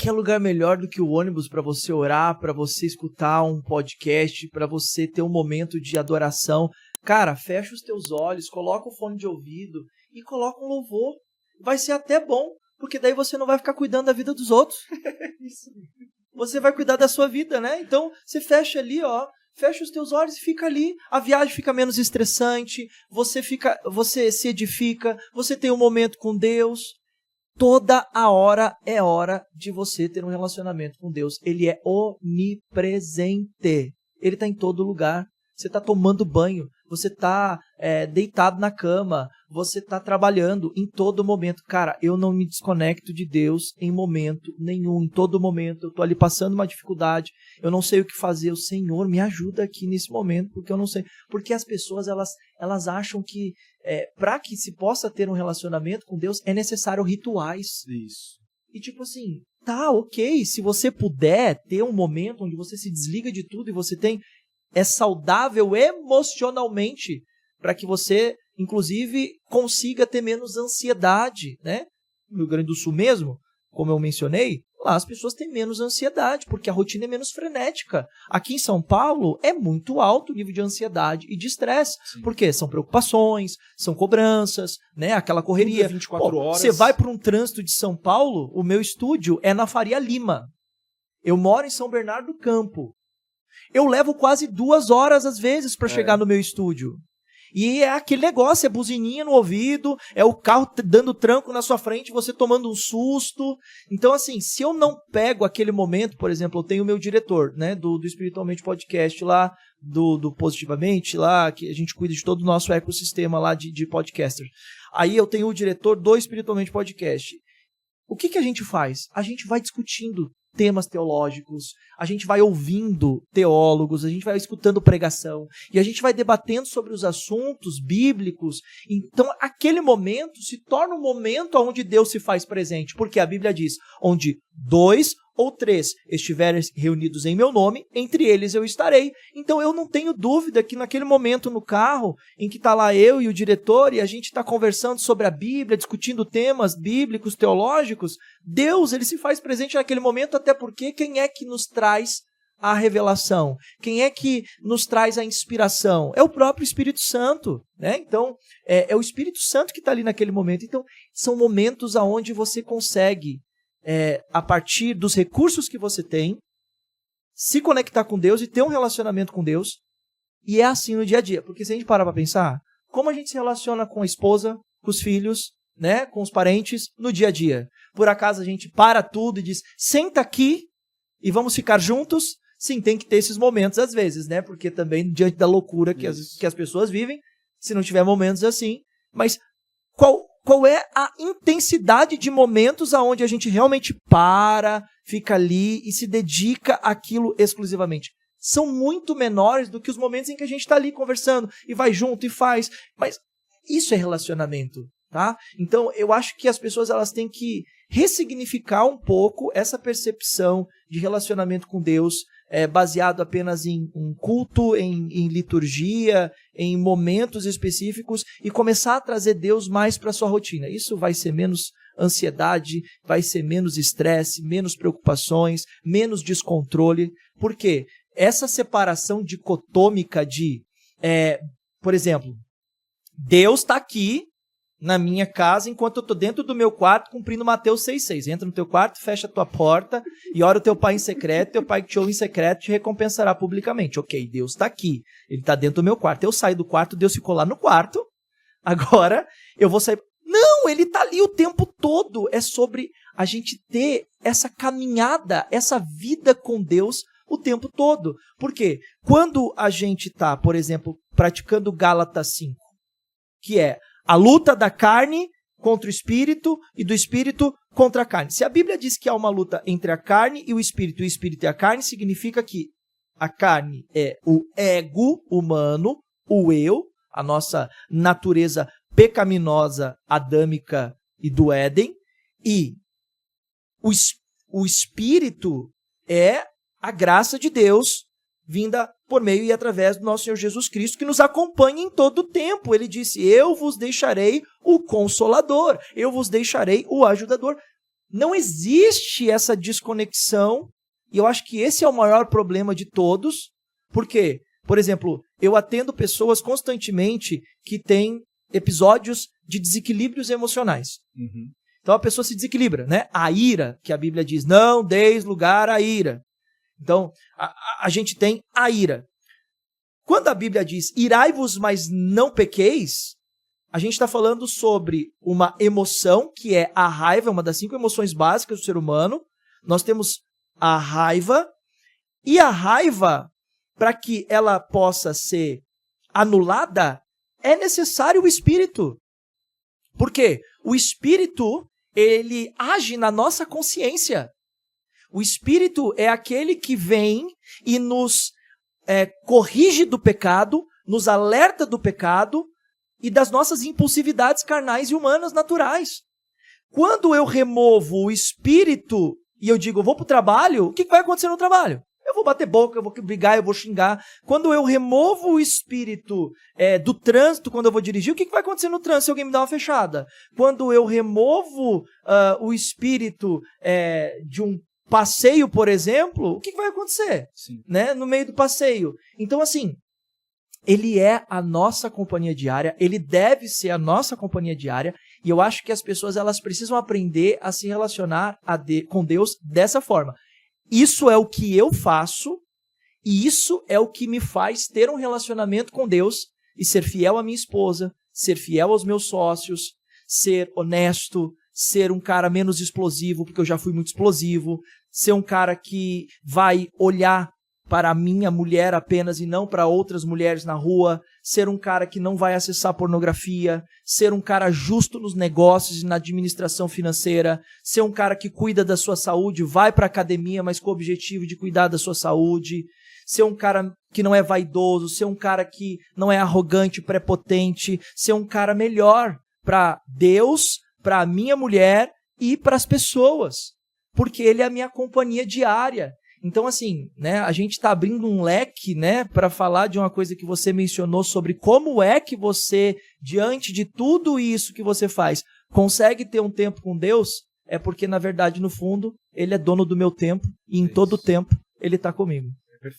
quer lugar melhor do que o ônibus para você orar, para você escutar um podcast, para você ter um momento de adoração? Cara, fecha os teus olhos, coloca o fone de ouvido e coloca um louvor. Vai ser até bom, porque daí você não vai ficar cuidando da vida dos outros. Você vai cuidar da sua vida, né? Então, você fecha ali, fecha os teus olhos e fica ali. A viagem fica menos estressante, você se edifica, você tem um momento com Deus. Toda a hora é hora de você ter um relacionamento com Deus. Ele é onipresente. Ele está em todo lugar. Você está tomando banho, você está deitado na cama, você está trabalhando em todo momento. Cara, eu não me desconecto de Deus em momento nenhum. Em todo momento eu estou ali passando uma dificuldade, eu não sei o que fazer. O Senhor me ajuda aqui nesse momento, porque eu não sei. Porque as pessoas elas acham que para que se possa ter um relacionamento com Deus é necessário rituais. Isso. E tipo assim, tá, ok, se você puder ter um momento onde você se desliga de tudo e você é saudável emocionalmente, para que você, inclusive, consiga ter menos ansiedade, né? No Rio Grande do Sul mesmo, como eu mencionei, lá as pessoas têm menos ansiedade, porque a rotina é menos frenética. Aqui em São Paulo é muito alto o nível de ansiedade e de estresse, porque são preocupações, são cobranças, né? Aquela correria. Tudo 24 horas. Você vai para um trânsito de São Paulo, o meu estúdio é na Faria Lima. Eu moro em São Bernardo do Campo. Eu levo quase 2 horas, às vezes, para chegar no meu estúdio. E é aquele negócio, é buzininha no ouvido, é o carro dando tranco na sua frente, você tomando um susto. Então, assim, se eu não pego aquele momento, por exemplo, eu tenho o meu diretor, né, do Espiritualmente Podcast lá, do Positivamente, lá, que a gente cuida de todo o nosso ecossistema lá de podcasters. Aí eu tenho o diretor do Espiritualmente Podcast. O que a gente faz? A gente vai discutindo temas teológicos, a gente vai ouvindo teólogos, a gente vai escutando pregação, e a gente vai debatendo sobre os assuntos bíblicos. Então, aquele momento se torna um momento onde Deus se faz presente, porque a Bíblia diz, onde 2 ou 3 estiverem reunidos em meu nome, entre eles eu estarei. Então eu não tenho dúvida que naquele momento no carro, em que está lá eu e o diretor, e a gente está conversando sobre a Bíblia, discutindo temas bíblicos, teológicos, Deus, ele se faz presente naquele momento, até porque quem é que nos traz a revelação? Quem é que nos traz a inspiração? É o próprio Espírito Santo, né? Então, é o Espírito Santo que está ali naquele momento. Então, são momentos onde você consegue, a partir dos recursos que você tem, se conectar com Deus e ter um relacionamento com Deus. E é assim no dia a dia. Porque se a gente parar para pensar, como a gente se relaciona com a esposa, com os filhos, né, com os parentes, no dia a dia? Por acaso a gente para tudo e diz, senta aqui e vamos ficar juntos? Sim, tem que ter esses momentos às vezes, né? Porque também, diante da loucura que as pessoas vivem, se não tiver momentos assim. Mas qual é a intensidade de momentos aonde a gente realmente para, fica ali e se dedica àquilo exclusivamente? São muito menores do que os momentos em que a gente está ali conversando e vai junto e faz. Mas isso é relacionamento, tá? Então, eu acho que as pessoas elas têm que ressignificar um pouco essa percepção de relacionamento com Deus, baseado apenas em um culto, em liturgia, em momentos específicos, e começar a trazer Deus mais para a sua rotina. Isso vai ser menos ansiedade, vai ser menos estresse, menos preocupações, menos descontrole. Por quê? Essa separação dicotômica de, por exemplo, Deus está aqui na minha casa, enquanto eu estou dentro do meu quarto cumprindo Mateus 6,6. Entra no teu quarto, fecha a tua porta e ora o teu pai em secreto, teu pai que te ouve em secreto te recompensará publicamente. Ok, Deus está aqui, ele está dentro do meu quarto. Eu saio do quarto, Deus ficou lá no quarto, agora eu vou sair. Não, ele está ali o tempo todo. É sobre a gente ter essa caminhada, essa vida com Deus o tempo todo. Por quê? Quando a gente está, por exemplo, praticando Gálatas 5, que é a luta da carne contra o espírito e do espírito contra a carne. Se a Bíblia diz que há uma luta entre a carne e o espírito e a carne, significa que a carne é o ego humano, o eu, a nossa natureza pecaminosa, adâmica e do Éden, e o espírito é a graça de Deus vinda por meio e através do nosso Senhor Jesus Cristo, que nos acompanha em todo o tempo. Ele disse, eu vos deixarei o Consolador, eu vos deixarei o Ajudador. não existe essa desconexão, e eu acho que esse é o maior problema de todos. Por quê? Por exemplo, eu atendo pessoas constantemente que têm episódios de desequilíbrios emocionais. Uhum. Então a pessoa se desequilibra, né? A ira, que a Bíblia diz, não deis lugar à ira. Então, a gente tem a ira. Quando a Bíblia diz, irai-vos, mas não pequeis, a gente está falando sobre uma emoção, que é a raiva, uma das 5 emoções básicas do ser humano. Nós temos a raiva, e a raiva, para que ela possa ser anulada, é necessário o Espírito. Por quê? O Espírito, ele age na nossa consciência. O Espírito é aquele que vem e nos corrige do pecado, nos alerta do pecado e das nossas impulsividades carnais e humanas naturais. Quando eu removo o Espírito e eu digo, eu vou para o trabalho, o que vai acontecer no trabalho? Eu vou bater boca, eu vou brigar, eu vou xingar. Quando eu removo o Espírito do trânsito, quando eu vou dirigir, o que vai acontecer no trânsito se alguém me dá uma fechada? Quando eu removo o Espírito de um passeio, por exemplo, o que vai acontecer? Sim. Né? No meio do passeio. Então, assim, ele é a nossa companhia diária, ele deve ser a nossa companhia diária, e eu acho que as pessoas elas precisam aprender a se relacionar com Deus dessa forma. Isso é o que eu faço, e isso é o que me faz ter um relacionamento com Deus e ser fiel à minha esposa, ser fiel aos meus sócios, ser honesto, ser um cara menos explosivo, porque eu já fui muito explosivo, ser um cara que vai olhar para a minha mulher apenas e não para outras mulheres na rua, ser um cara que não vai acessar pornografia, ser um cara justo nos negócios e na administração financeira, ser um cara que cuida da sua saúde, vai para a academia, mas com o objetivo de cuidar da sua saúde, ser um cara que não é vaidoso, ser um cara que não é arrogante, prepotente, ser um cara melhor para Deus, para a minha mulher e para as pessoas, porque ele é a minha companhia diária. Então, assim, né, a gente está abrindo um leque, né, para falar de uma coisa que você mencionou sobre como é que você, diante de tudo isso que você faz, consegue ter um tempo com Deus, é porque, na verdade, no fundo, ele é dono do meu tempo e em todo o tempo ele está comigo.